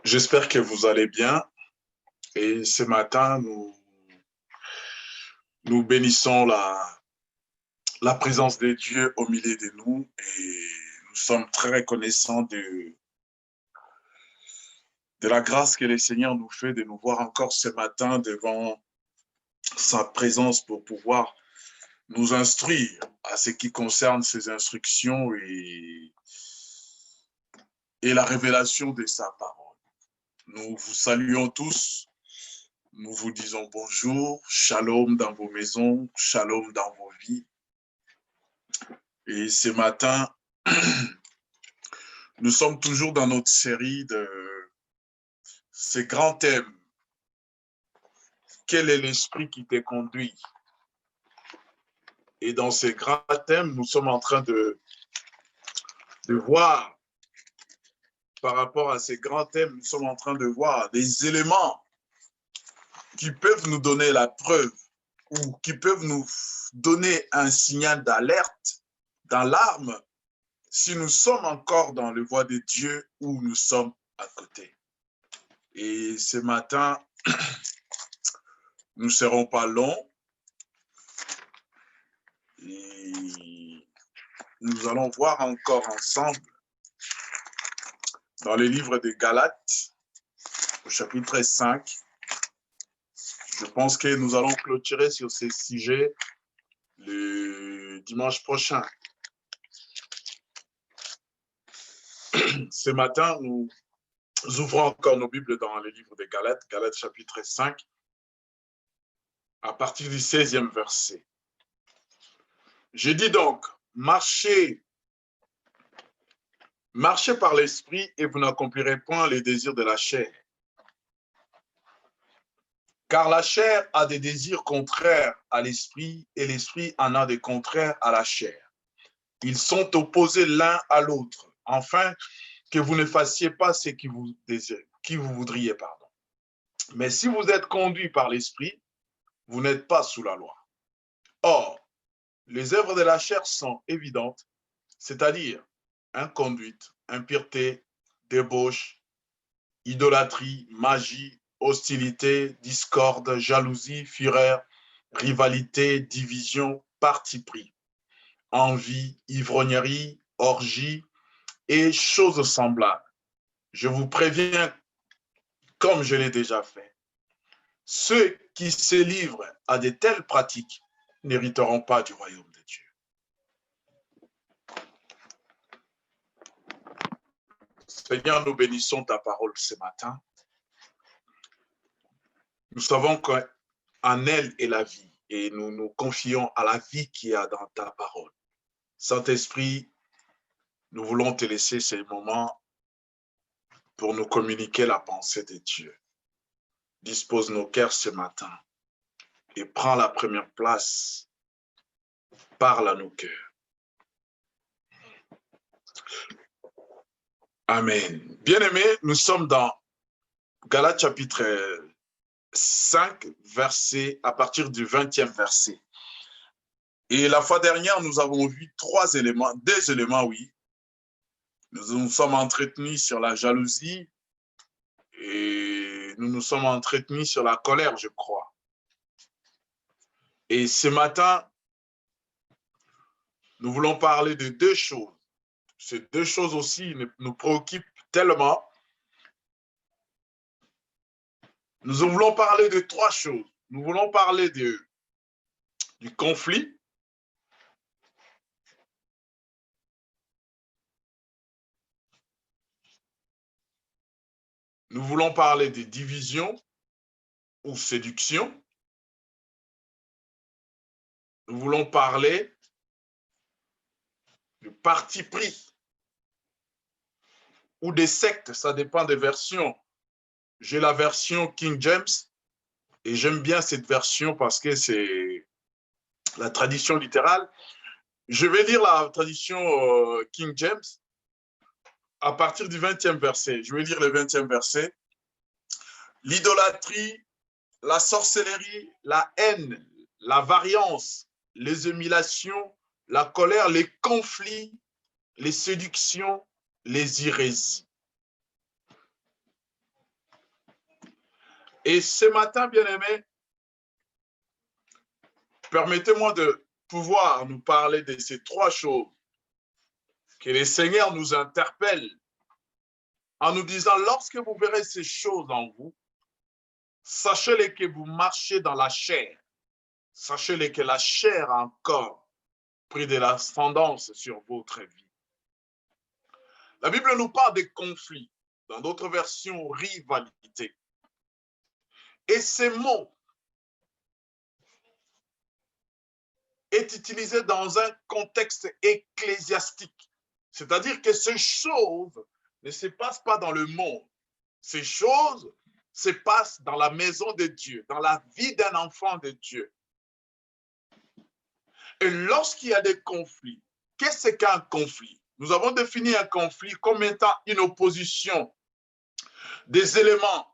J'espère que vous allez bien et ce matin, nous bénissons la présence de Dieu au milieu de nous et nous sommes très reconnaissants de la grâce que le Seigneur nous fait de nous voir encore ce matin devant sa présence pour pouvoir nous instruire à ce qui concerne ses instructions et la révélation de sa parole. Nous vous saluons tous. Nous vous disons bonjour, shalom dans vos maisons, shalom dans vos vies. Et ce matin, nous sommes toujours dans notre série de ces grands thèmes. Quel est l'esprit qui te conduit? Et dans ces grands thèmes, nous sommes en train de voir, par rapport à ces grands thèmes, nous sommes en train de voir des éléments qui peuvent nous donner la preuve ou qui peuvent nous donner un signal d'alerte, d'alarme, si nous sommes encore dans le voie de Dieu ou nous sommes à côté. Et ce matin, nous ne serons pas longs. Et nous allons voir encore ensemble dans le livre des Galates, au chapitre 5. Je pense que nous allons clôturer sur ces sujets le dimanche prochain. Ce matin, nous ouvrons encore nos Bibles dans le livre des Galates, Galates chapitre 5, à partir du 16e verset. Je dis donc, marchez par l'esprit et vous n'accomplirez point les désirs de la chair. Car la chair a des désirs contraires à l'esprit et l'esprit en a des contraires à la chair. Ils sont opposés l'un à l'autre, afin que vous ne fassiez pas ce qui vous voudriez. Mais si vous êtes conduits par l'esprit, vous n'êtes pas sous la loi. Or, les œuvres de la chair sont évidentes, c'est-à-dire inconduite, impureté, débauche, idolâtrie, magie, hostilité, discorde, jalousie, fureur, rivalité, division, parti pris, envie, ivrognerie, orgie et choses semblables. Je vous préviens, comme je l'ai déjà fait, ceux qui se livrent à de telles pratiques n'hériteront pas du royaume de Dieu. Seigneur, nous bénissons ta parole ce matin. Nous savons qu'en elle est la vie et nous nous confions à la vie qu'il y a dans ta parole. Saint-Esprit, nous voulons te laisser ces moments pour nous communiquer la pensée de Dieu. Dispose nos cœurs ce matin et prends la première place. Parle à nos cœurs. Amen. Bien-aimés, nous sommes dans Galates chapitre 5, à partir du 20e verset. Et la fois dernière, nous avons vu deux éléments, oui. Nous nous sommes entretenus sur la jalousie et nous nous sommes entretenus sur la colère, je crois. Et ce matin, nous voulons parler de deux choses. Ces deux choses aussi nous préoccupent tellement. Nous voulons parler de trois choses. Nous voulons parler du conflit. Nous voulons parler des divisions ou séduction. Nous voulons parler du parti pris ou des sectes, ça dépend des versions. J'ai la version King James et j'aime bien cette version parce que c'est la tradition littérale. Je vais lire la tradition King James à partir du 20e verset. Je vais lire le 20e verset. L'idolâtrie, la sorcellerie, la haine, la variance, les humiliations, la colère, les conflits, les séductions, les hérésies. Et ce matin, bien-aimés, permettez-moi de pouvoir nous parler de ces trois choses que le Seigneur nous interpelle en nous disant, lorsque vous verrez ces choses en vous, sachez-les que vous marchez dans la chair. Sachez-les que la chair a encore pris de l'ascendance sur votre vie. La Bible nous parle des conflits, dans d'autres versions, rivalité. Et ces mots est utilisé dans un contexte ecclésiastique. C'est-à-dire que ces choses ne se passent pas dans le monde. Ces choses se passent dans la maison de Dieu, dans la vie d'un enfant de Dieu. Et lorsqu'il y a des conflits, qu'est-ce qu'un conflit? Nous avons défini un conflit comme étant une opposition des éléments,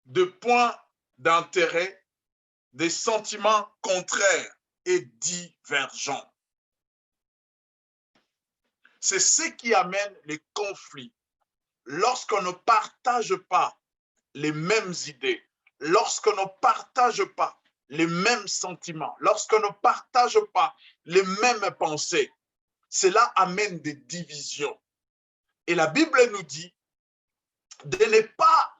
de points d'intérêt, des sentiments contraires et divergents. C'est ce qui amène les conflits. Lorsqu'on ne partage pas les mêmes idées, lorsqu'on ne partage pas les mêmes sentiments, lorsqu'on ne partage pas les mêmes pensées, cela amène des divisions. Et la Bible nous dit de ne pas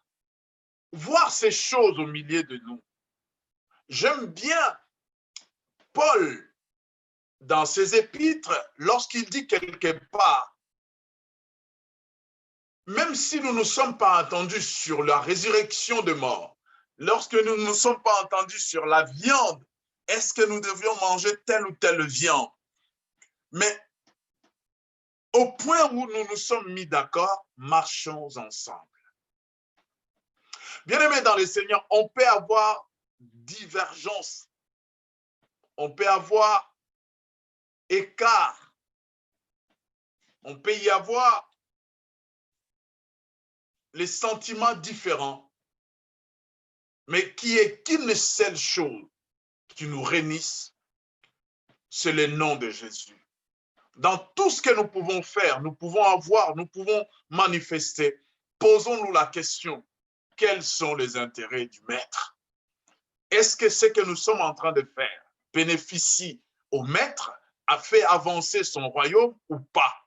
voir ces choses au milieu de nous. J'aime bien Paul dans ses épîtres lorsqu'il dit quelque part, même si nous ne sommes pas entendus sur la résurrection de mort, lorsque nous ne sommes pas entendus sur la viande, est-ce que nous devions manger telle ou telle viande? Mais au point où nous nous sommes mis d'accord, marchons ensemble. Bien-aimés dans le Seigneur, on peut avoir divergence, on peut avoir écart, on peut y avoir les sentiments différents, mais qui est qu'une seule chose qui nous réunisse, c'est le nom de Jésus. Dans tout ce que nous pouvons faire, nous pouvons avoir, nous pouvons manifester, posons-nous la question, quels sont les intérêts du Maître? Est-ce que ce que nous sommes en train de faire bénéficie au Maître, a fait avancer son royaume ou pas?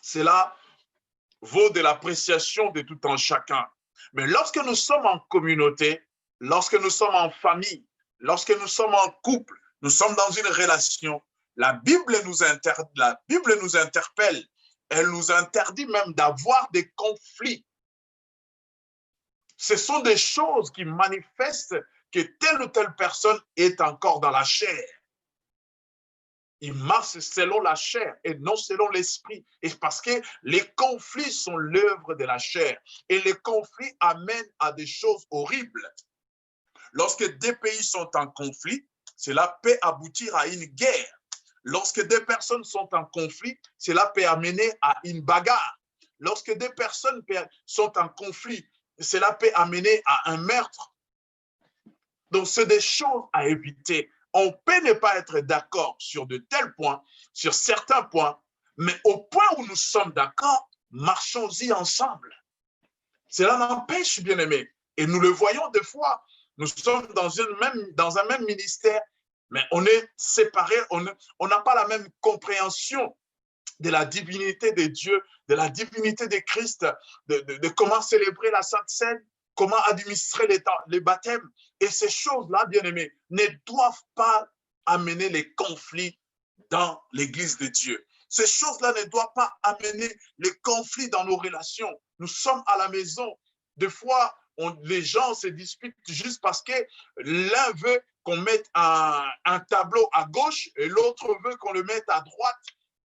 Cela vaut de l'appréciation de tout un chacun. Mais lorsque nous sommes en communauté, lorsque nous sommes en famille, lorsque nous sommes en couple, nous sommes dans une relation, la Bible nous interpelle, elle nous interdit même d'avoir des conflits. Ce sont des choses qui manifestent que telle ou telle personne est encore dans la chair. Il marche selon la chair et non selon l'esprit. Et parce que les conflits sont l'œuvre de la chair. Et les conflits amènent à des choses horribles. Lorsque des pays sont en conflit, cela peut aboutir à une guerre. Lorsque des personnes sont en conflit, cela peut amener à une bagarre. Lorsque des personnes sont en conflit, cela peut amener à un meurtre. Donc, c'est des choses à éviter. On peut ne pas être d'accord sur de tels points, sur certains points, mais au point où nous sommes d'accord, marchons-y ensemble. Cela n'empêche, bien-aimés, et nous le voyons des fois, nous sommes dans un même ministère, mais on est séparés, on n'a pas la même compréhension de la divinité de Dieu, de la divinité de Christ, de comment célébrer la Sainte Seine, comment administrer les baptêmes. Et ces choses-là, bien-aimés, ne doivent pas amener les conflits dans l'Église de Dieu. Ces choses-là ne doivent pas amener les conflits dans nos relations. Nous sommes à la maison. Des fois, les gens se disputent juste parce que l'un veut qu'on mette un tableau à gauche et l'autre veut qu'on le mette à droite.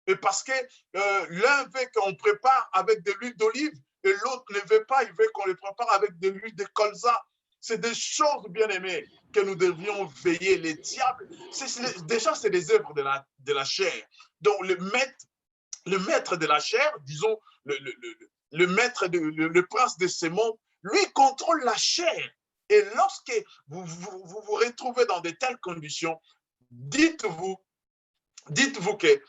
Et parce que l'un veut qu'on prépare avec de l'huile d'olive et l'autre ne veut pas, il veut qu'on le prépare avec de l'huile de colza. C'est des choses, bien aimées, que nous devions veiller. Les diables, déjà, c'est des œuvres de la chair. Donc, le maître de la chair, disons, le maître, le prince de ce monde, lui contrôle la chair. Et lorsque vous retrouvez dans de telles conditions, dites-vous que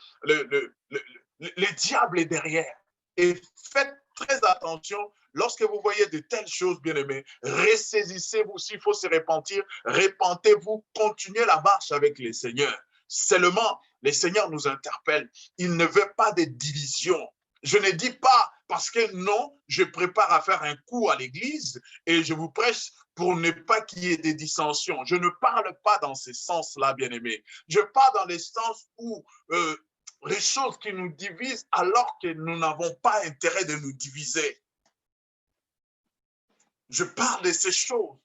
le diable est derrière. Et faites très attention attention. Lorsque vous voyez de telles choses, bien-aimés, ressaisissez-vous. S'il faut se repentir, repentez-vous, continuez la marche avec les seigneurs. Seulement, les seigneurs nous interpellent. Ils ne veulent pas de division. Je ne dis pas parce que non, je prépare à faire un coup à l'église et je vous prêche pour ne pas qu'il y ait des dissensions. Je ne parle pas dans ce sens-là, bien-aimés. Je parle dans le sens où les choses qui nous divisent alors que nous n'avons pas intérêt de nous diviser. Je parle de ces choses.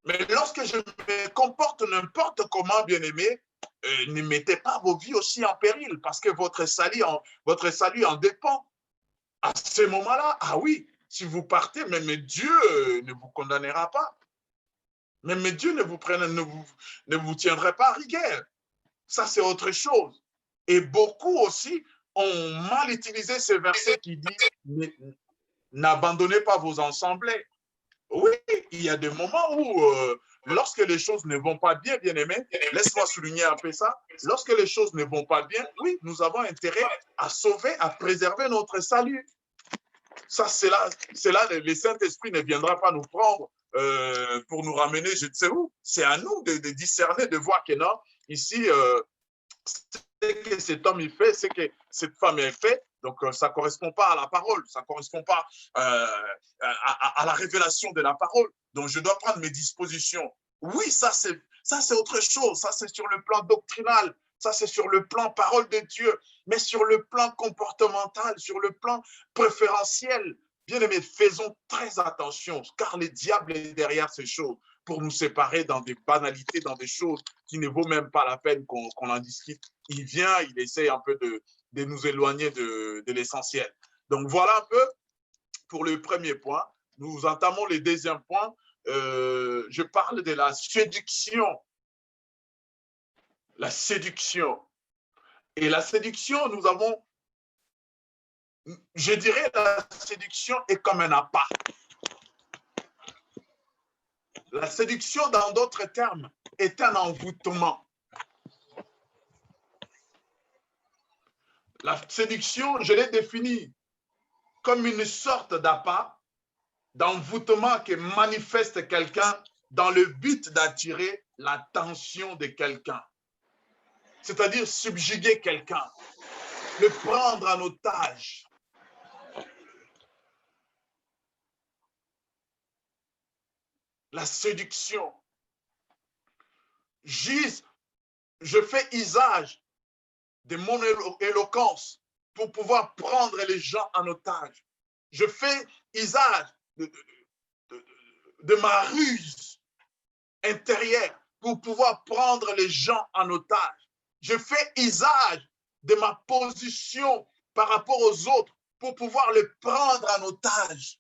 Mais lorsque je me comporte n'importe comment, bien-aimé, ne mettez pas vos vies aussi en péril parce que votre salut en dépend. À ce moment-là, ah oui, si vous partez, même Dieu ne vous condamnera pas. Même Dieu ne vous tiendrait pas à rigueur. Ça, c'est autre chose. Et beaucoup aussi ont mal utilisé ce verset qui dit « N'abandonnez pas vos assemblées ». Oui, il y a des moments où, lorsque les choses ne vont pas bien, bien-aimé, laisse-moi souligner un peu ça, lorsque les choses ne vont pas bien, oui, nous avons intérêt à sauver, à préserver notre salut. Ça, c'est là, le Saint-Esprit ne viendra pas nous prendre pour nous ramener je ne sais où. C'est à nous de discerner, de voir que non, ici, ce que cet homme il fait, ce que cette femme elle fait, donc ça ne correspond pas à la parole, ça ne correspond pas à la révélation de la parole. Donc je dois prendre mes dispositions. Oui, ça c'est autre chose, ça c'est sur le plan doctrinal, ça c'est sur le plan parole de Dieu, mais sur le plan comportemental, sur le plan préférentiel, bien aimés, faisons très attention, car le diable est derrière ces choses pour nous séparer dans des banalités, dans des choses qui ne vaut même pas la peine qu'on en discute. Il vient, il essaie un peu de nous éloigner de l'essentiel. Donc voilà un peu pour le premier point. Nous entamons le deuxième point. Je parle de la séduction. La séduction. Et la séduction, nous avons, je dirais, la séduction est comme un appât. La séduction, dans d'autres termes, est un envoûtement. La séduction, je l'ai définie comme une sorte d'appât, d'envoûtement que manifeste quelqu'un dans le but d'attirer l'attention de quelqu'un. C'est-à-dire subjuguer quelqu'un, le prendre en otage. La séduction. Je fais usage de mon éloquence pour pouvoir prendre les gens en otage. Je fais usage de ma ruse intérieure pour pouvoir prendre les gens en otage. Je fais usage de ma position par rapport aux autres pour pouvoir les prendre en otage.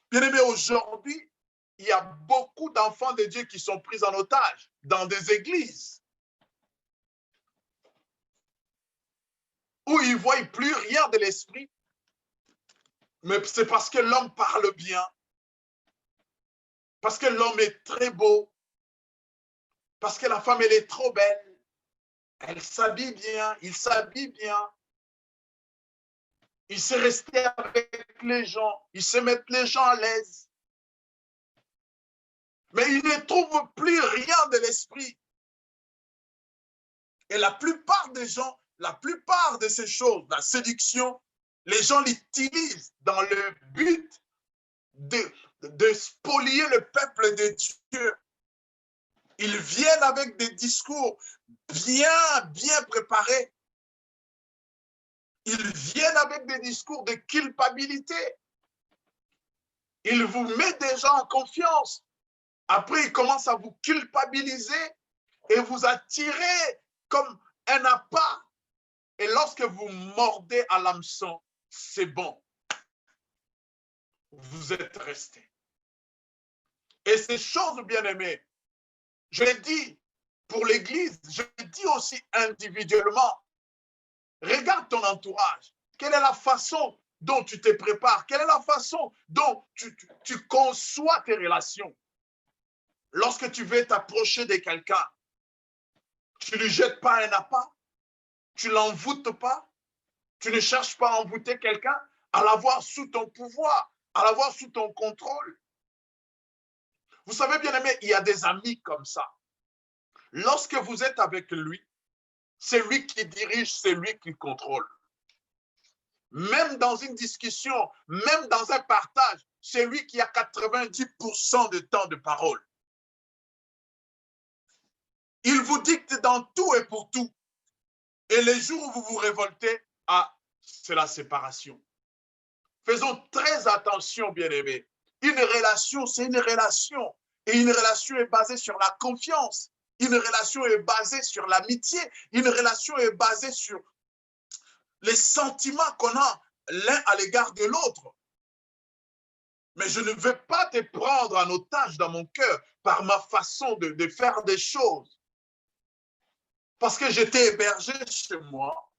Bien aimé, aujourd'hui, il y a beaucoup d'enfants de Dieu qui sont pris en otage dans des églises où ils ne voient plus rien de l'esprit, mais c'est parce que l'homme parle bien, parce que l'homme est très beau, parce que la femme, elle est trop belle, elle s'habille bien, il s'habille bien, il sait rester avec les gens, il sait mettre les gens à l'aise. Mais il ne trouve plus rien de l'esprit. Et la plupart des gens, la plupart de ces choses, la séduction, les gens l'utilisent dans le but de spolier le peuple de Dieu. Ils viennent avec des discours bien préparés. Ils viennent avec des discours de culpabilité. Ils vous mettent déjà en confiance. Après, ils commencent à vous culpabiliser et vous attirer comme un appât. Et lorsque vous mordez à l'hameçon, c'est bon. Vous êtes resté. Et ces choses, bien-aimées, je l'ai dit pour l'Église, je l'ai dit aussi individuellement. Regarde ton entourage. Quelle est la façon dont tu te prépares? Quelle est la façon dont tu conçois tes relations? Lorsque tu veux t'approcher de quelqu'un, tu ne lui jettes pas un appât, tu ne l'envoûtes pas, Tu ne cherches pas à envoûter quelqu'un, à l'avoir sous ton pouvoir, à l'avoir sous ton contrôle. Vous savez, bien aimé, il y a des amis comme ça. Lorsque vous êtes avec lui, c'est lui qui dirige, c'est lui qui contrôle. Même dans une discussion, même dans un partage, c'est lui qui a 90% de temps de parole. Il vous dicte dans tout et pour tout. Et les jours où vous vous révoltez, c'est la séparation. Faisons très attention, bien-aimés. Une relation, c'est une relation. Et une relation est basée sur la confiance. Une relation est basée sur l'amitié. Une relation est basée sur les sentiments qu'on a l'un à l'égard de l'autre. Mais je ne veux pas te prendre en otage dans mon cœur par ma façon de faire des choses. Parce que j'étais hébergé chez moi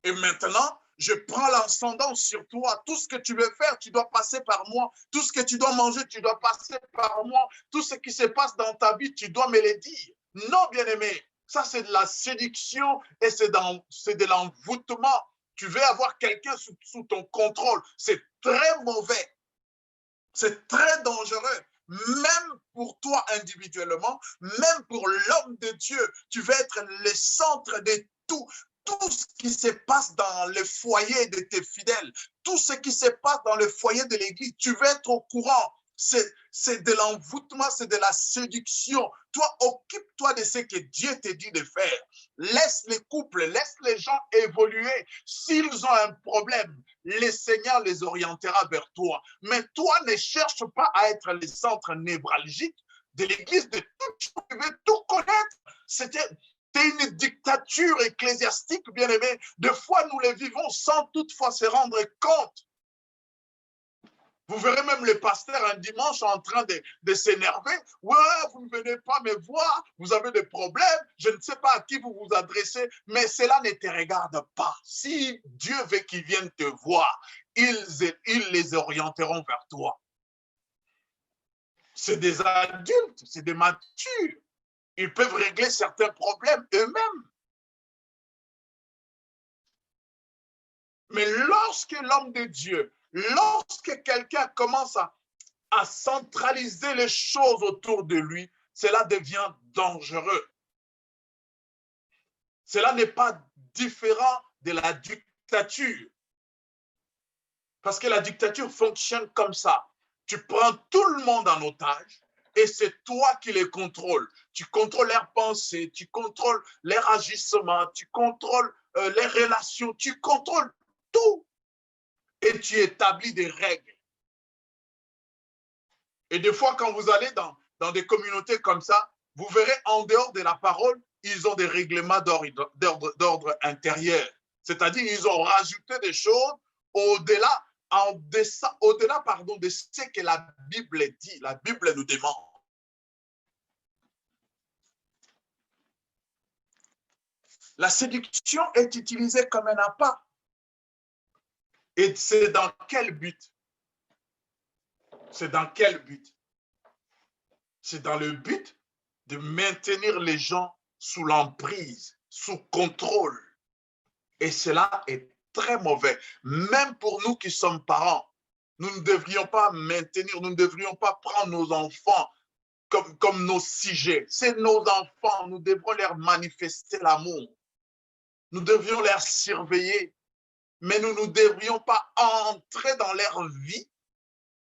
et maintenant, je prends l'ascendant sur toi. Tout ce que tu veux faire, tu dois passer par moi. Tout ce que tu dois manger, tu dois passer par moi. Tout ce qui se passe dans ta vie, tu dois me le dire. Non, bien-aimé, ça c'est de la séduction et c'est de l'envoûtement. Tu veux avoir quelqu'un sous ton contrôle. C'est très mauvais. C'est très dangereux. Même pour toi individuellement, même pour l'homme de Dieu, tu veux être le centre de tout. Tout ce qui se passe dans le foyer de tes fidèles, tout ce qui se passe dans le foyer de l'Église, tu veux être au courant. C'est de l'envoûtement, c'est de la séduction. Toi, occupe-toi de ce que Dieu te dit de faire. Laisse les couples, laisse les gens évoluer. S'ils ont un problème, le Seigneur les orientera vers toi. Mais toi, ne cherche pas à être le centre névralgique de l'Église, de tout. Tu veux tout connaître. C'était une dictature ecclésiastique, bien-aimé. Des fois, nous les vivons sans toutefois se rendre compte. Vous verrez même le pasteur un dimanche en train de s'énerver. Ouais, vous ne venez pas me voir, vous avez des problèmes, je ne sais pas à qui vous vous adressez, mais cela ne te regarde pas. Si Dieu veut qu'ils viennent te voir, ils les orienteront vers toi. C'est des adultes, c'est des matures. Ils peuvent régler certains problèmes eux-mêmes. Mais lorsque l'homme de Dieu, lorsque quelqu'un commence à centraliser les choses autour de lui, cela devient dangereux. Cela n'est pas différent de la dictature. Parce que la dictature fonctionne comme ça. Tu prends tout le monde en otage et c'est toi qui les contrôles. Tu contrôles leurs pensées, tu contrôles leurs agissements, tu contrôles les relations, tu contrôles tout. Et tu établis des règles. Et des fois, quand vous allez dans des communautés comme ça, vous verrez en dehors de la parole, ils ont des règlements d'ordre intérieur. C'est-à-dire, ils ont rajouté des choses au-delà de ce que la Bible dit, la Bible nous demande. La séduction est utilisée comme un appât. Et c'est dans quel but? C'est dans quel but? C'est dans le but de maintenir les gens sous l'emprise, sous contrôle. Et cela est très mauvais. Même pour nous qui sommes parents, nous ne devrions pas maintenir, nous ne devrions pas prendre nos enfants comme nos sujets. C'est nos enfants, nous devrons leur manifester l'amour. Nous devrions les surveiller, mais nous ne devrions pas entrer dans leur vie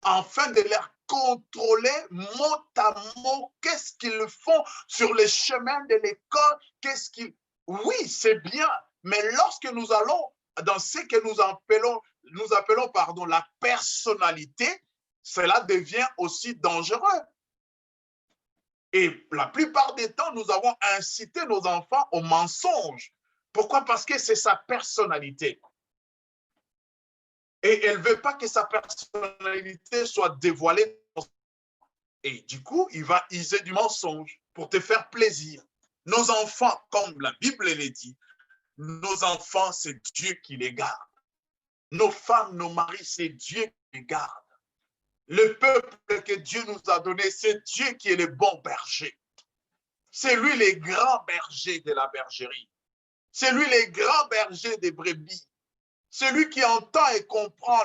afin de les contrôler mot à mot. Qu'est-ce qu'ils font sur les chemins de l'école? Qu'est-ce qu'ils... Oui, c'est bien, mais lorsque nous allons dans ce que nous appelons la personnalité, cela devient aussi dangereux. Et la plupart des temps, nous avons incité nos enfants au mensonge. Pourquoi? Parce que c'est sa personnalité. Et elle ne veut pas que sa personnalité soit dévoilée. Et du coup, il va user du mensonge pour te faire plaisir. Nos enfants, comme la Bible le dit, nos enfants, c'est Dieu qui les garde. Nos femmes, nos maris, c'est Dieu qui les garde. Le peuple que Dieu nous a donné, c'est Dieu qui est le bon berger. C'est lui le grand berger de la bergerie. C'est lui le grand berger des brebis. Celui qui entend et comprend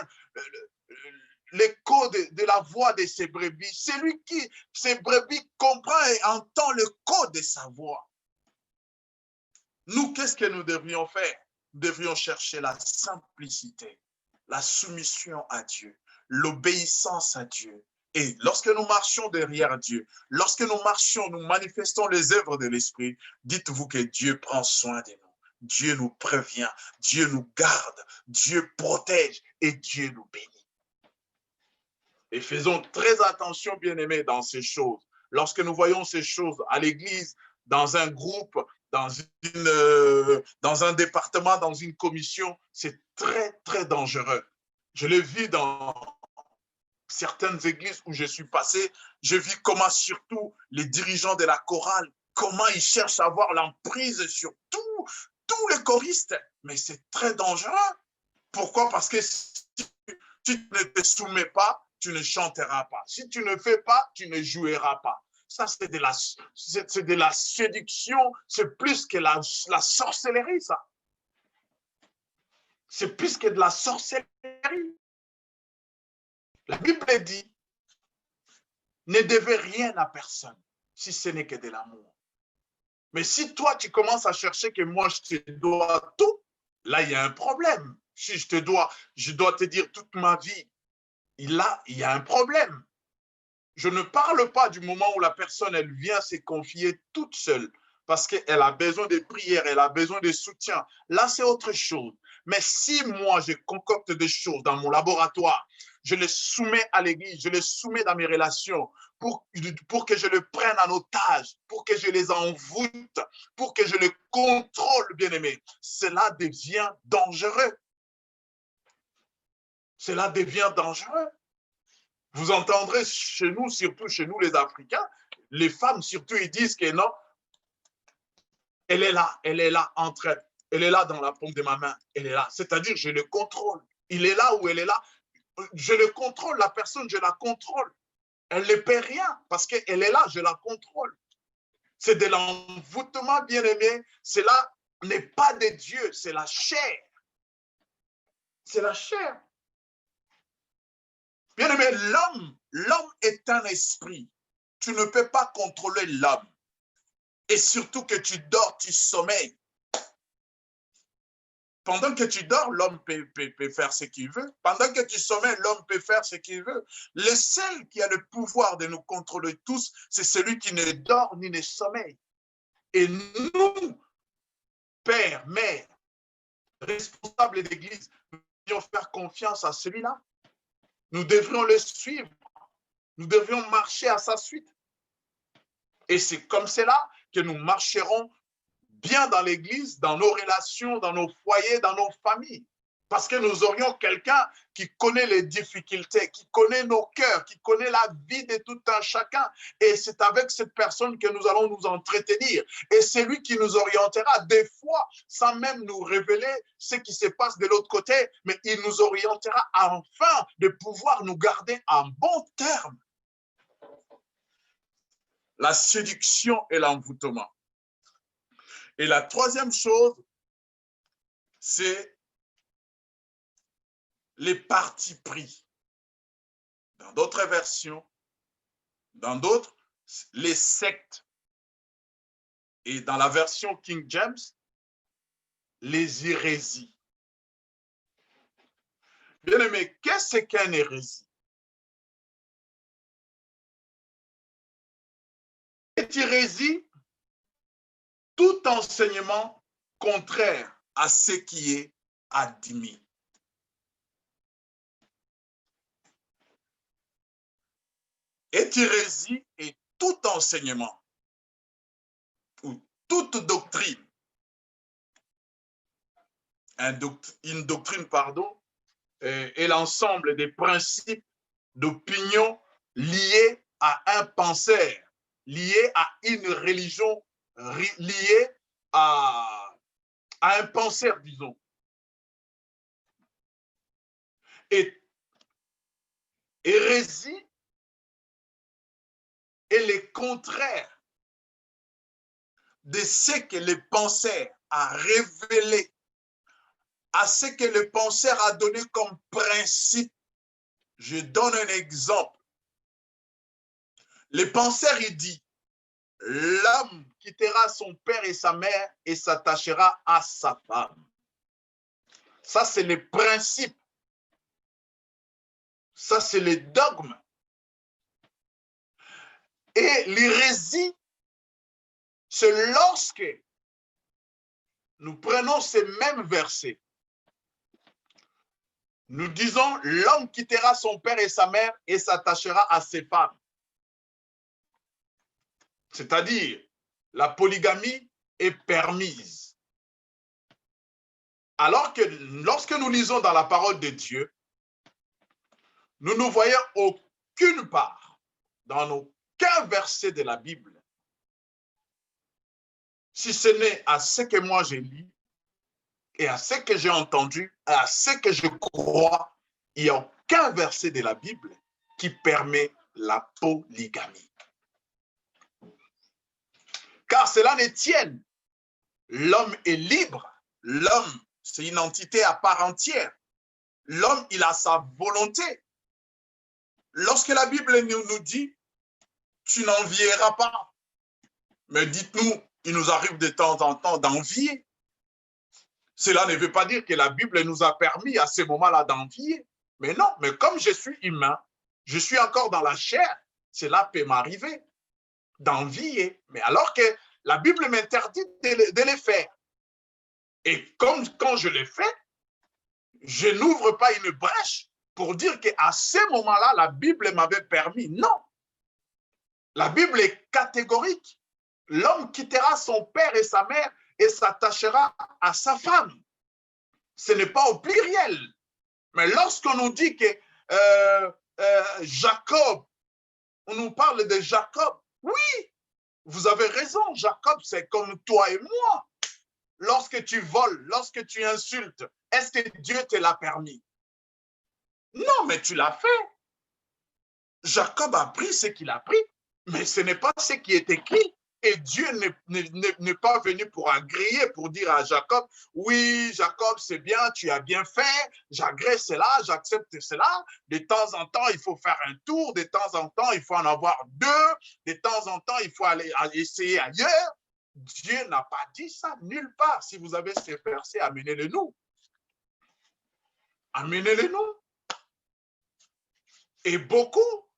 l'écho de la voix de ses brebis. Celui qui, ses brebis, comprend et entend le code de sa voix. Nous, qu'est-ce que nous devrions faire? Nous devrions chercher la simplicité, la soumission à Dieu, l'obéissance à Dieu. Et lorsque nous marchons derrière Dieu, lorsque nous marchons, nous manifestons les œuvres de l'Esprit, dites-vous que Dieu prend soin de nous. Dieu nous prévient, Dieu nous garde, Dieu protège et Dieu nous bénit. Et faisons très attention, bien-aimés, dans ces choses. Lorsque nous voyons ces choses à l'église, dans un groupe, dans un département, dans une commission, c'est très, très dangereux. Je l'ai vu dans certaines églises où je suis passé. Je vis comment surtout les dirigeants de la chorale, comment ils cherchent à avoir l'emprise sur tous les choristes. Mais c'est très dangereux. Pourquoi? Parce que si tu ne te soumets pas, tu ne chanteras pas. Si tu ne fais pas, tu ne joueras pas. Ça, c'est de la séduction, c'est plus que la sorcellerie, ça. C'est plus que de la sorcellerie. La Bible dit, ne devez rien à personne, si ce n'est que de l'amour. Mais si toi, tu commences à chercher que moi, je te dois tout, là, il y a un problème. Si je dois te dire toute ma vie, là, il y a un problème. Je ne parle pas du moment où la personne, elle vient se confier toute seule parce qu'elle a besoin de prières, elle a besoin de soutien. Là, c'est autre chose. Mais si moi, je concocte des choses dans mon laboratoire, je les soumets à l'église, je les soumets dans mes relations pour que je les prenne en otage, pour que je les envoûte, pour que je les contrôle, bien-aimé, cela devient dangereux. Cela devient dangereux. Vous entendrez chez nous, surtout chez nous les Africains, les femmes surtout, ils disent que non, elle est là elle est là dans la paume de ma main, elle est là. C'est-à-dire, je le contrôle. Il est là ou elle est là. Je le contrôle, la personne, je la contrôle. Elle ne paie rien parce qu'elle est là, je la contrôle. C'est de l'envoûtement, bien-aimé. Cela n'est pas de Dieu, c'est la chair. C'est la chair. Bien-aimé, l'homme est un esprit. Tu ne peux pas contrôler l'homme. Et surtout que tu dors, tu sommeilles. Pendant que tu dors, l'homme peut faire ce qu'il veut. Pendant que tu sommeilles, l'homme peut faire ce qu'il veut. Le seul qui a le pouvoir de nous contrôler tous, c'est celui qui ne dort ni ne sommeille. Et nous, pères, mères, responsables de l'Église, nous devrions faire confiance à celui-là. Nous devrions le suivre. Nous devrions marcher à sa suite. Et c'est comme cela que nous marcherons bien dans l'Église, dans nos relations, dans nos foyers, dans nos familles. Parce que nous aurions quelqu'un qui connaît les difficultés, qui connaît nos cœurs, qui connaît la vie de tout un chacun. Et c'est avec cette personne que nous allons nous entretenir. Et c'est lui qui nous orientera, des fois, sans même nous révéler ce qui se passe de l'autre côté, mais il nous orientera afin de pouvoir nous garder en bon terme. La séduction et l'envoûtement. Et la troisième chose, c'est les partis pris. Dans d'autres versions, dans d'autres, les sectes. Et dans la version King James, les hérésies. Bien aimé, qu'est-ce qu'une hérésie? Cette hérésie, tout enseignement contraire à ce qui est admis. Et hérésie est tout enseignement ou toute doctrine, une doctrine, est l'ensemble des principes d'opinion liés à un penseur, liés à une religion, liés à un penseur, disons. Et hérésie est le contraire de ce que les penseurs a révélé à ce que le penseur a donné comme principe. Je donne un exemple. Le penseur, il dit, l'homme quittera son père et sa mère et s'attachera à sa femme. Ça, c'est le principe. Ça, c'est le dogme. Et l'hérésie, c'est lorsque nous prenons ces mêmes versets. Nous disons, l'homme quittera son père et sa mère et s'attachera à ses femmes. C'est-à-dire, la polygamie est permise. Alors que lorsque nous lisons dans la parole de Dieu, nous ne voyons aucune part dans aucun verset de la Bible, si ce n'est à ce que moi j'ai lu et à ce que j'ai entendu, à ce que je crois, il n'y a aucun verset de la Bible qui permet la polygamie. Car cela ne tienne. L'homme est libre. L'homme, c'est une entité à part entière. L'homme, il a sa volonté. Lorsque la Bible nous dit, tu n'envieras pas, mais dites-nous, il nous arrive de temps en temps d'envier. Cela ne veut pas dire que la Bible nous a permis à ce moment-là d'envier. Mais non, mais comme je suis humain, je suis encore dans la chair, cela peut m'arriver d'envier. Mais alors que la Bible m'interdit de les faire. Et comme quand je les fais, je n'ouvre pas une brèche pour dire qu'à ce moment-là, la Bible m'avait permis. Non. La Bible est catégorique. L'homme quittera son père et sa mère et s'attachera à sa femme. Ce n'est pas au pluriel. Mais lorsqu'on nous dit que Jacob, on nous parle de Jacob, oui, vous avez raison, Jacob, c'est comme toi et moi. Lorsque tu voles, lorsque tu insultes, est-ce que Dieu te l'a permis? Non, mais tu l'as fait. Jacob a pris ce qu'il a pris, mais ce n'est pas ce qui est écrit. Et Dieu n'est pas venu pour agréer, pour dire à Jacob, oui, Jacob, c'est bien, tu as bien fait, j'agrée cela, j'accepte cela. De temps en temps, il faut faire un tour, de temps en temps, il faut en avoir deux, de temps en temps, il faut aller essayer ailleurs. Dieu n'a pas dit ça nulle part. Si vous avez ces versets, amenez-les nous. Amenez-les nous. Et beaucoup,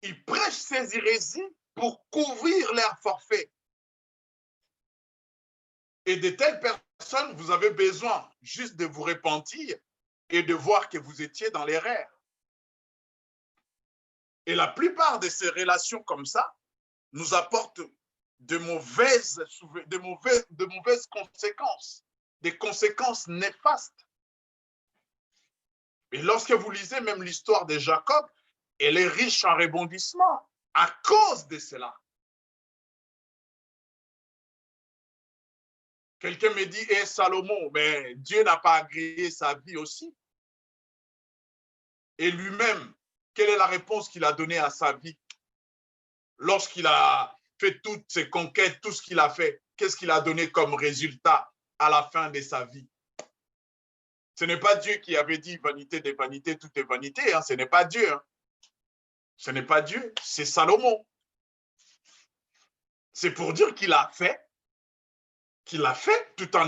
ils prêchent ces hérésies pour couvrir leur forfait. Et de telles personnes, vous avez besoin juste de vous repentir et de voir que vous étiez dans l'erreur. Et la plupart de ces relations comme ça nous apportent de mauvaises conséquences, des conséquences néfastes. Et lorsque vous lisez même l'histoire de Jacob, elle est riche en rebondissements à cause de cela. Quelqu'un me dit, eh, Salomon, mais Dieu n'a pas agréé sa vie aussi. Et lui-même, quelle est la réponse qu'il a donnée à sa vie? Lorsqu'il a fait toutes ses conquêtes, tout ce qu'il a fait, qu'est-ce qu'il a donné comme résultat à la fin de sa vie? Ce n'est pas Dieu qui avait dit vanité des vanités, tout est vanité. Hein. Ce n'est pas Dieu. Hein. Ce n'est pas Dieu, c'est Salomon. C'est pour dire qu'il a fait tout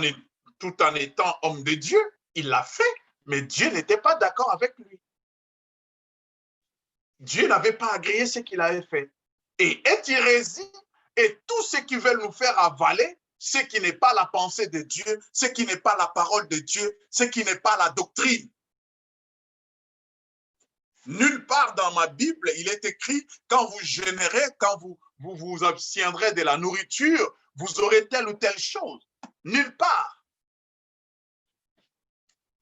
en étant homme de Dieu. Il l'a fait, mais Dieu n'était pas d'accord avec lui. Dieu n'avait pas agréé ce qu'il avait fait. Et est hérésie, et tous ceux qui veulent nous faire avaler ce qui n'est pas la pensée de Dieu, ce qui n'est pas la parole de Dieu, ce qui n'est pas la doctrine. Nulle part dans ma Bible, il est écrit, quand vous jeûnerez, quand vous abstiendrez de la nourriture, vous aurez telle ou telle chose. Nulle part.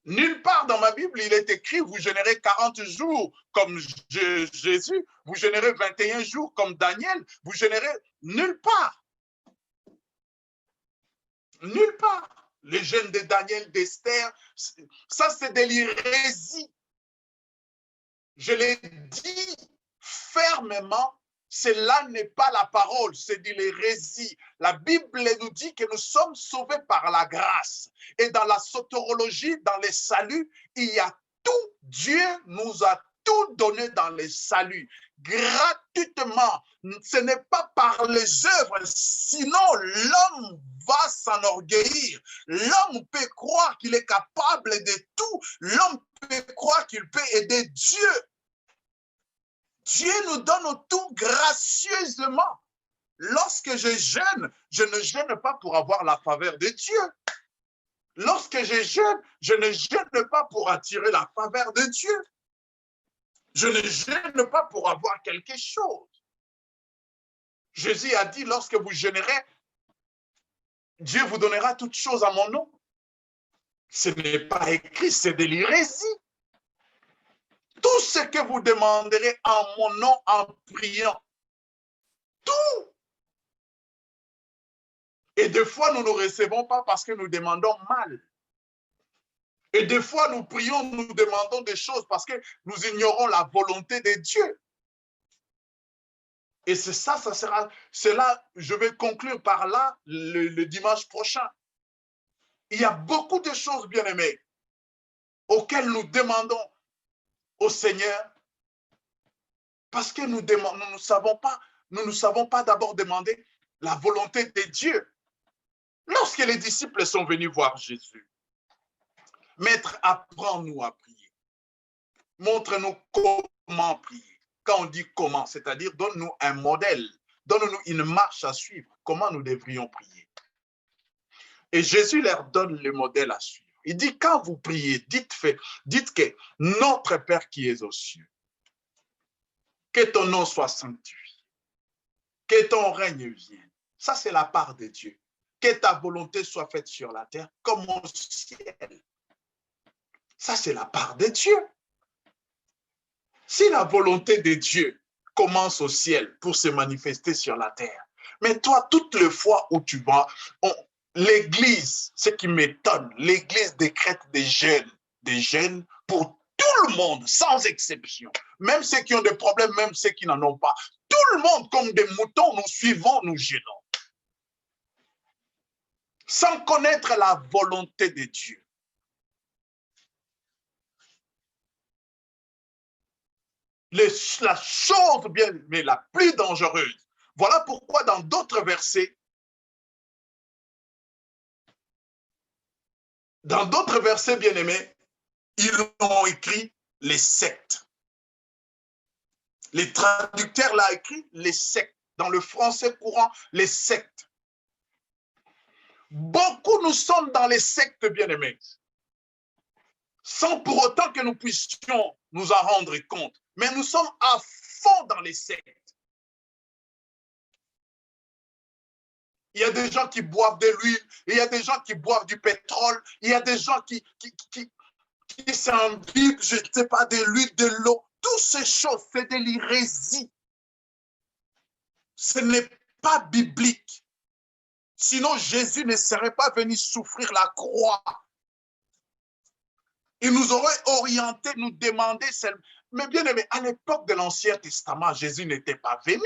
Nulle part dans ma Bible, il est écrit, vous jeûnerez 40 jours comme Jésus, vous jeûnerez 21 jours comme Daniel, vous jeûnerez nulle part. Nulle part. Les jeûnes de Daniel, d'Esther, ça c'est de l'hérésie. Je l'ai dit fermement, Cela n'est pas la parole, c'est de l'hérésie. La Bible nous dit que nous sommes sauvés par la grâce. Et dans la soteriologie, dans les saluts, il y a tout. Dieu nous a tout donné dans les saluts, gratuitement. Ce n'est pas par les œuvres, sinon l'homme va s'enorgueillir. L'homme peut croire qu'il est capable de tout. L'homme peut croire qu'il peut aider Dieu. Dieu nous donne tout gracieusement. Lorsque je jeûne, je ne jeûne pas pour avoir la faveur de Dieu. Lorsque je jeûne, je ne jeûne pas pour attirer la faveur de Dieu. Je ne jeûne pas pour avoir quelque chose. Jésus a dit, lorsque vous jeûnerez, Dieu vous donnera toutes choses à mon nom. Ce n'est pas écrit, c'est de l'hérésie. Tout ce que vous demanderez en mon nom en priant, tout. Et des fois, nous ne recevons pas parce que nous demandons mal. Et des fois, nous prions, nous demandons des choses parce que nous ignorons la volonté de Dieu. Et c'est ça, c'est là, je vais conclure par là le dimanche prochain. Il y a beaucoup de choses, bien-aimés, auxquelles nous demandons au Seigneur parce que nous ne savons pas d'abord demander la volonté de Dieu. Lorsque les disciples sont venus voir Jésus, Maître, apprends-nous à prier. Montre-nous comment prier. Quand on dit comment, c'est-à-dire donne-nous un modèle, donne-nous une marche à suivre. Comment nous devrions prier? Et Jésus leur donne le modèle à suivre. Il dit, quand vous priez, dites que notre Père qui est aux cieux, que ton nom soit sanctifié, que ton règne vienne. Ça, c'est la part de Dieu. Que ta volonté soit faite sur la terre comme au ciel. Ça, c'est la part de Dieu. Si la volonté de Dieu commence au ciel pour se manifester sur la terre, mais toi, toutes les fois où tu vas, l'Église, ce qui m'étonne, l'Église décrète des jeûnes pour tout le monde, sans exception. Même ceux qui ont des problèmes, même ceux qui n'en ont pas. Tout le monde, comme des moutons, nous suivons, nous jeûnons. Sans connaître la volonté de Dieu. La chose bien, mais la plus dangereuse. Voilà pourquoi dans d'autres versets, bien-aimés, ils ont écrit les sectes. Les traducteurs l'ont écrit les sectes. Dans le français courant, les sectes. Beaucoup nous sommes dans les sectes, bien-aimés, sans pour autant que nous puissions nous en rendre compte. Mais nous sommes à fond dans les sectes. Il y a des gens qui boivent de l'huile, il y a des gens qui boivent du pétrole, il y a des gens qui s'imbibent, je ne sais pas, de l'huile, de l'eau. Toutes ces choses, c'est de l'hérésie. Ce n'est pas biblique. Sinon, Jésus ne serait pas venu souffrir la croix. Il nous aurait orienté, nous demandé. Mais bien aimé, à l'époque de l'Ancien Testament, Jésus n'était pas venu.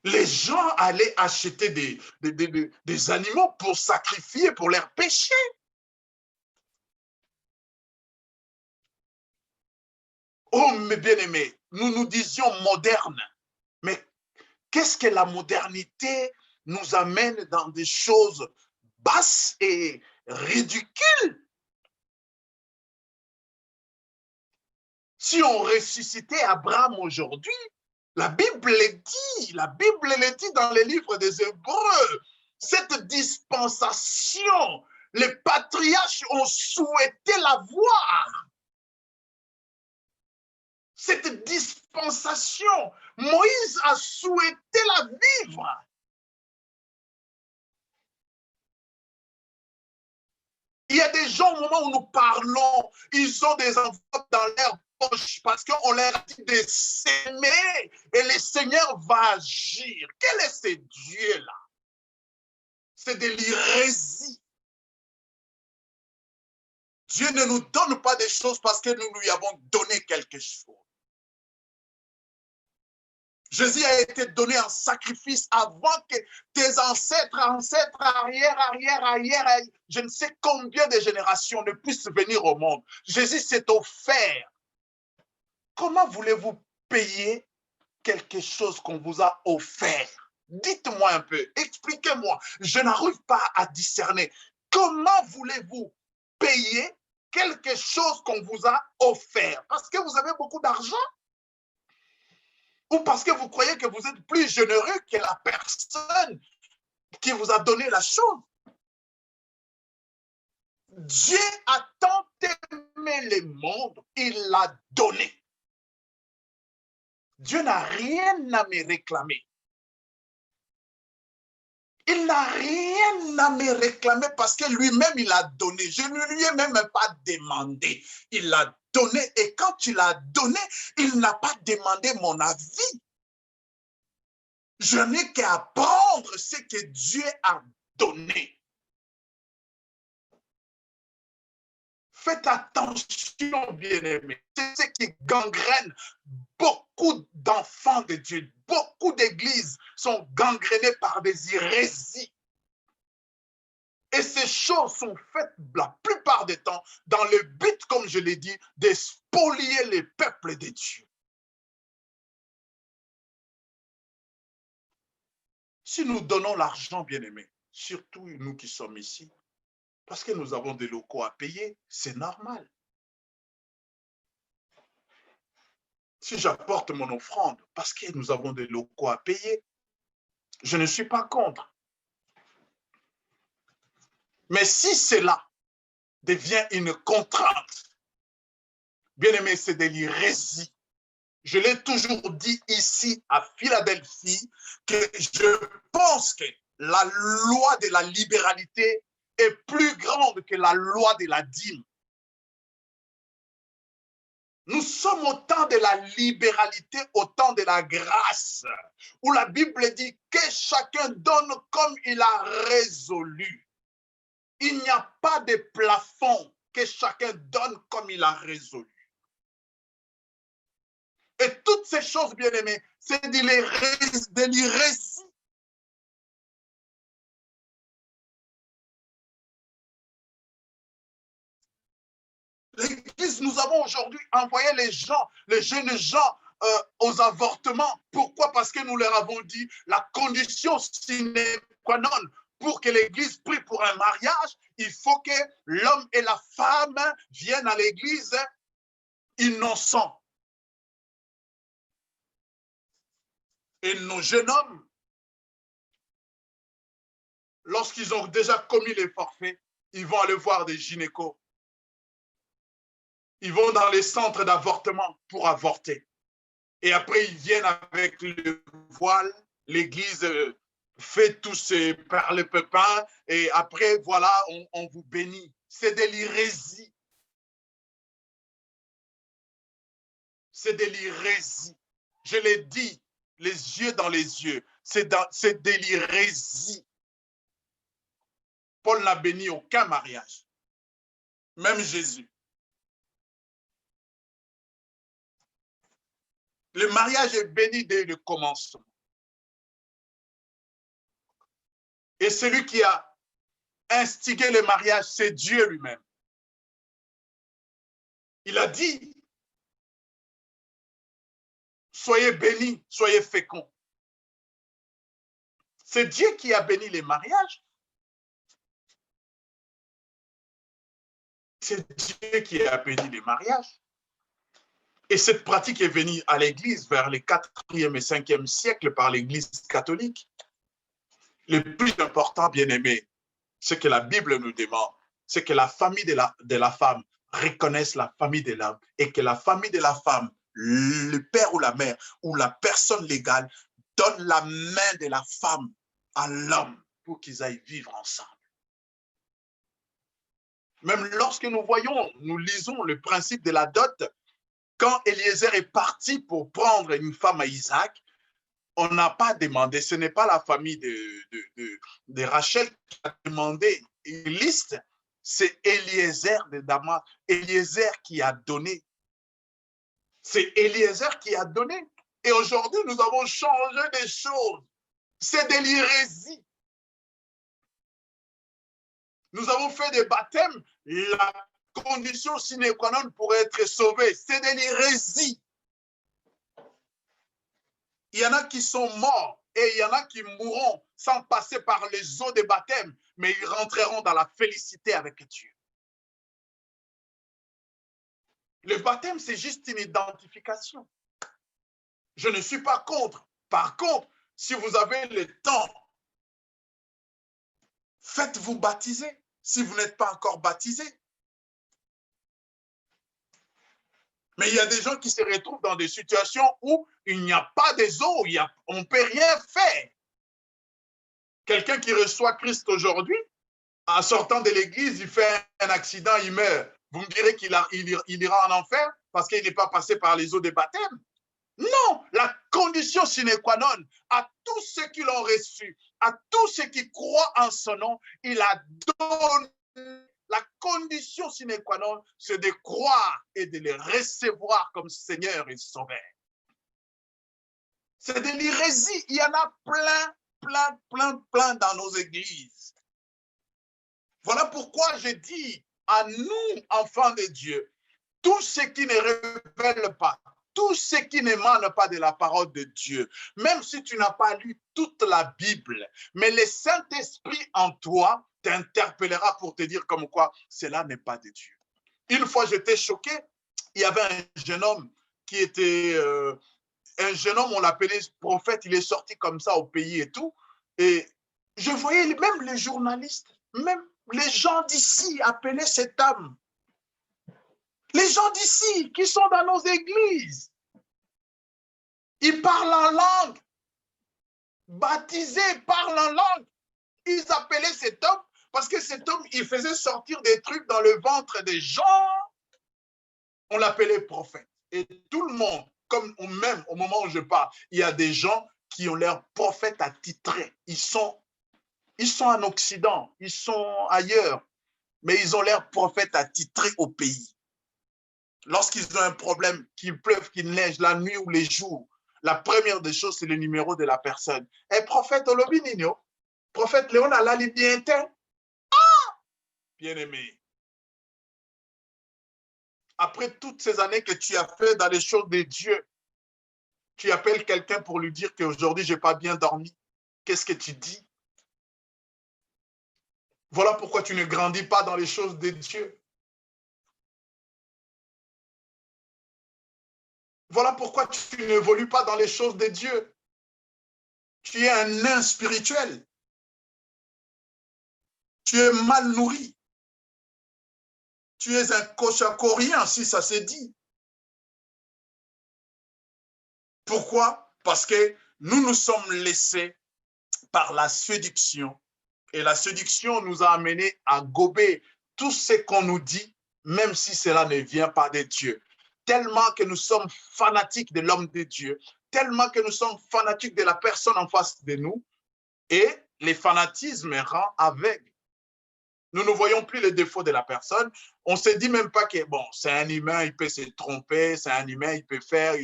Les gens allaient acheter des animaux pour sacrifier pour leurs péchés. Oh, mes bien-aimés, nous nous disions modernes. Mais qu'est-ce que la modernité nous amène dans des choses basses et ridicules? Si on ressuscitait Abraham aujourd'hui, la Bible le dit dans les livres des Hébreux, cette dispensation, les patriarches ont souhaité la voir. Cette dispensation, Moïse a souhaité la vivre. Il y a des gens, au moment où nous parlons, ils ont des enveloppes dans leur poche parce qu'on leur a dit de s'aimer et le Seigneur va agir. Quel est ce Dieu-là? C'est de l'hérésie. Dieu ne nous donne pas des choses parce que nous lui avons donné quelque chose. Jésus a été donné en sacrifice avant que tes ancêtres, arrière, je ne sais combien de générations ne puissent venir au monde. Jésus s'est offert. Comment voulez-vous payer quelque chose qu'on vous a offert? Dites-moi un peu, expliquez-moi. Je n'arrive pas à discerner. Comment voulez-vous payer quelque chose qu'on vous a offert? Parce que vous avez beaucoup d'argent? Ou parce que vous croyez que vous êtes plus généreux que la personne qui vous a donné la chose? Dieu a tant aimé le monde, il l'a donné. Dieu n'a rien à me réclamer. Il n'a rien à me réclamer parce que lui-même, il a donné. Je ne lui ai même pas demandé. Il l'a donné et quand il a donné, il n'a pas demandé mon avis. Je n'ai qu'à prendre ce que Dieu a donné. Faites attention, bien-aimés. C'est ce qui gangrène beaucoup d'enfants de Dieu. Beaucoup d'églises sont gangrénées par des hérésies. Et ces choses sont faites la plupart du temps dans le but, comme je l'ai dit, de spolier les peuples de Dieu. Si nous donnons l'argent, bien-aimés, surtout nous qui sommes ici, parce que nous avons des locaux à payer, c'est normal. Si j'apporte mon offrande parce que nous avons des locaux à payer, je ne suis pas contre. Mais si cela devient une contrainte, bien aimé, c'est de l'hérésie. Je l'ai toujours dit ici à Philadelphie que je pense que la loi de la libéralité est plus grande que la loi de la dîme. Nous sommes au temps de la libéralité, au temps de la grâce, où la Bible dit que chacun donne comme il a résolu. Il n'y a pas de plafond, que chacun donne comme il a résolu. Et toutes ces choses, bien-aimés, c'est de l'hérésie. L'Église, nous avons aujourd'hui envoyé les jeunes gens aux avortements. Pourquoi? Parce que nous leur avons dit la condition sine qua non pour que l'Église prie pour un mariage, il faut que l'homme et la femme viennent à l'Église innocents. Et nos jeunes hommes, lorsqu'ils ont déjà commis les forfaits, ils vont aller voir des gynécos. Ils vont dans les centres d'avortement pour avorter. Et après, ils viennent avec le voile. L'Église fait tous ces parle-pépins. Et après, voilà, on vous bénit. C'est de l'hérésie. C'est de l'hérésie. Je l'ai dit, les yeux dans les yeux. C'est de l'hérésie. Paul n'a béni aucun mariage. Même Jésus. Le mariage est béni dès le commencement. Et celui qui a instigé le mariage, c'est Dieu lui-même. Il a dit, soyez bénis, soyez féconds. C'est Dieu qui a béni les mariages. C'est Dieu qui a béni les mariages. Et cette pratique est venue à l'Église vers les 4e et 5e siècles par l'Église catholique. Le plus important, bien-aimé, c'est que la Bible nous demande, c'est que la famille de la femme reconnaisse la famille de l'homme et que la famille de la femme, le père ou la mère ou la personne légale, donne la main de la femme à l'homme pour qu'ils aillent vivre ensemble. Même lorsque nous lisons le principe de la dot, quand Eliezer est parti pour prendre une femme à Isaac, on n'a pas demandé, ce n'est pas la famille de Rachel qui a demandé une liste, c'est Eliezer de Damas, Eliezer qui a donné. C'est Eliezer qui a donné. Et aujourd'hui, nous avons changé des choses. C'est de l'hérésie. Nous avons fait des baptêmes. La condition sine qua non pour être sauvé, c'est de l'hérésie. Il y en a qui sont morts et il y en a qui mourront sans passer par les eaux des baptêmes, mais ils rentreront dans la félicité avec Dieu. Le baptême, c'est juste une identification. Je ne suis pas contre. Par contre, si vous avez le temps, faites-vous baptiser si vous n'êtes pas encore baptisé. Mais il y a des gens qui se retrouvent dans des situations où il n'y a pas des eaux, on ne peut rien faire. Quelqu'un qui reçoit Christ aujourd'hui, en sortant de l'église, il fait un accident, il meurt. Vous me direz qu'il ira en enfer parce qu'il n'est pas passé par les eaux des baptêmes? Non, la condition sine qua non à tous ceux qui l'ont reçu, à tous ceux qui croient en son nom, il a donné. La condition sine qua non, c'est de croire et de le recevoir comme Seigneur et Sauveur. C'est de l'hérésie. Il y en a plein dans nos églises. Voilà pourquoi je dis à nous, enfants de Dieu, tout ce qui ne révèle pas, tout ce qui n'émane pas de la parole de Dieu, même si tu n'as pas lu toute la Bible, mais le Saint-Esprit en toi t'interpellera pour te dire comme quoi cela n'est pas de Dieu. Une fois, j'étais choqué, il y avait un jeune homme qui était... un jeune homme, on l'appelait prophète, il est sorti comme ça au pays et tout, et je voyais même les journalistes, même les gens d'ici appelaient cet homme. Les gens d'ici qui sont dans nos églises, ils parlent en langue, baptisés, parlent en langue. Ils appelaient cet homme parce que cet homme, il faisait sortir des trucs dans le ventre des gens. On l'appelait prophète. Et tout le monde, comme même au moment où je parle, il y a des gens qui ont l'air prophètes attitrés. Ils sont en Occident, ils sont ailleurs, mais ils ont l'air prophètes attitrés au pays. Lorsqu'ils ont un problème, qu'il pleuve, qu'il neige, la nuit ou les jours, la première des choses, c'est le numéro de la personne. Et prophète Olobi Nino, prophète Léon Alali Bientin. Ah! Bien-aimé. Après toutes ces années que tu as fait dans les choses de Dieu, tu appelles quelqu'un pour lui dire qu'aujourd'hui, je n'ai pas bien dormi. Qu'est-ce que tu dis? Voilà pourquoi tu ne grandis pas dans les choses de Dieu. Voilà pourquoi tu n'évolues pas dans les choses de Dieu. Tu es un nain spirituel. Tu es mal nourri. Tu es un cochacorien, si ça se dit. Pourquoi? Parce que nous sommes laissés par la séduction. Et la séduction nous a amenés à gober tout ce qu'on nous dit, même si cela ne vient pas de Dieu. Tellement que nous sommes fanatiques de l'homme de Dieu, tellement que nous sommes fanatiques de la personne en face de nous, et le fanatisme rend aveugle. Nous ne voyons plus les défauts de la personne. On ne se dit même pas que, bon, c'est un humain, il peut se tromper, c'est un humain, il peut faire.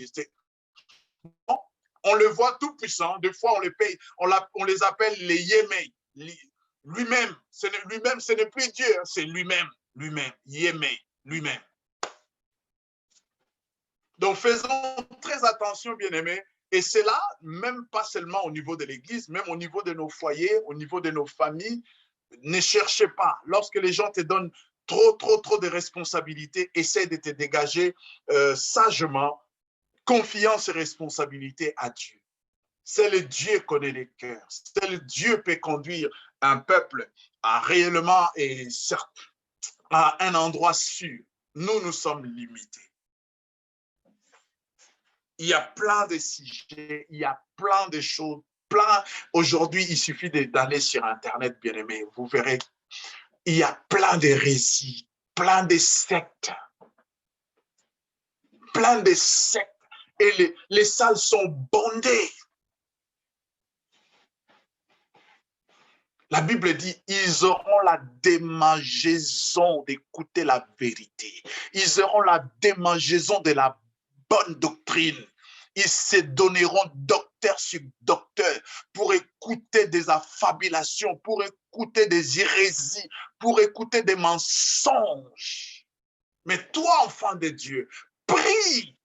Non, on le voit tout puissant. Des fois, on les paye, on les appelle les Yémei. Lui-même, ce n'est plus Dieu, c'est lui-même, Yémei, lui-même. Donc, faisons très attention, bien-aimés. Et c'est là, même pas seulement au niveau de l'Église, même au niveau de nos foyers, au niveau de nos familles. Ne cherchez pas. Lorsque les gens te donnent trop de responsabilités, essaie de te dégager sagement, confiance et responsabilité à Dieu. Seul Dieu connaît les cœurs. Seul Dieu peut conduire un peuple à réellement et à un endroit sûr. Nous sommes limités. Il y a plein de sujets, il y a plein de choses. Aujourd'hui, il suffit d'aller sur Internet, bien-aimé. Vous verrez, il y a plein d'hérésies, plein de sectes. Plein de sectes. Et les salles sont bondées. La Bible dit, ils auront la démangeaison d'écouter la vérité. Ils auront la démangeaison de la bonne doctrine. Ils se donneront docteur sur docteur pour écouter des affabulations, pour écouter des hérésies, pour écouter des mensonges. Mais toi, enfant de Dieu, prie.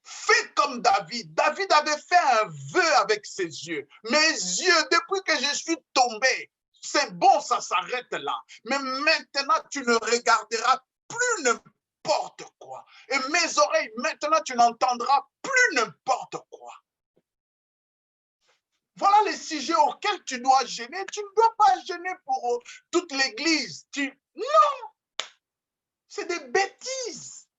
Fais comme David. David avait fait un vœu avec ses yeux. Mes yeux, depuis que je suis tombé, c'est bon, ça s'arrête là. Mais maintenant, tu ne regarderas plus n'importe quoi. Et mes oreilles, maintenant, tu n'entendras plus n'importe quoi. Voilà les sujets auxquels tu dois gêner. Tu ne dois pas gêner pour toute l'Église. Non, c'est des bêtises.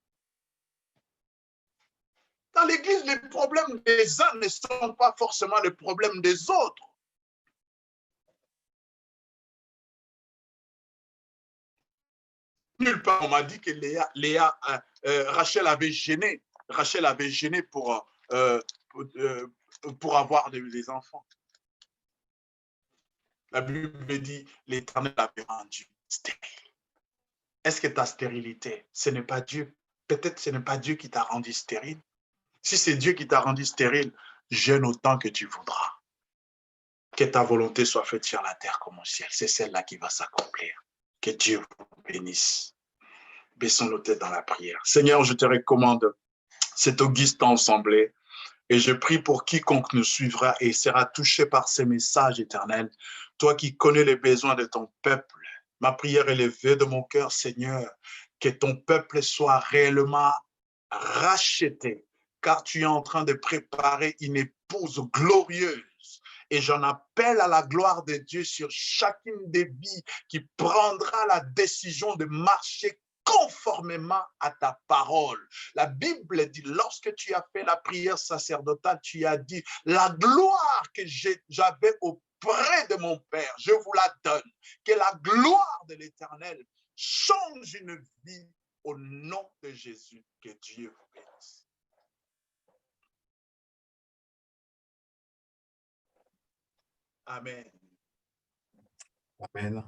Dans l'Église, les problèmes des uns ne sont pas forcément les problèmes des autres. Nulle part, on m'a dit que Rachel avait gêné. Rachel avait gêné pour avoir des enfants. La Bible dit, l'Éternel avait rendu stérile. Est-ce que ta stérilité, ce n'est pas Dieu? Peut-être ce n'est pas Dieu qui t'a rendu stérile. Si c'est Dieu qui t'a rendu stérile, jeûne autant que tu voudras. Que ta volonté soit faite sur la terre comme au ciel. C'est celle-là qui va s'accomplir. Que Dieu vous bénisse. Baissons nos têtes dans la prière. Seigneur, je te recommande cet auguste assemblée et je prie pour quiconque nous suivra et sera touché par ces messages éternels. Toi qui connais les besoins de ton peuple, ma prière est levée de mon cœur, Seigneur, que ton peuple soit réellement racheté, car tu es en train de préparer une épouse glorieuse. Et j'en appelle à la gloire de Dieu sur chacune des vies qui prendra la décision de marcher conformément à ta parole. La Bible dit, lorsque tu as fait la prière sacerdotale, tu as dit, la gloire que j'avais auprès de mon Père, je vous la donne. Que la gloire de l'Éternel change une vie au nom de Jésus. Que Dieu vous bénisse. Amen. Amen.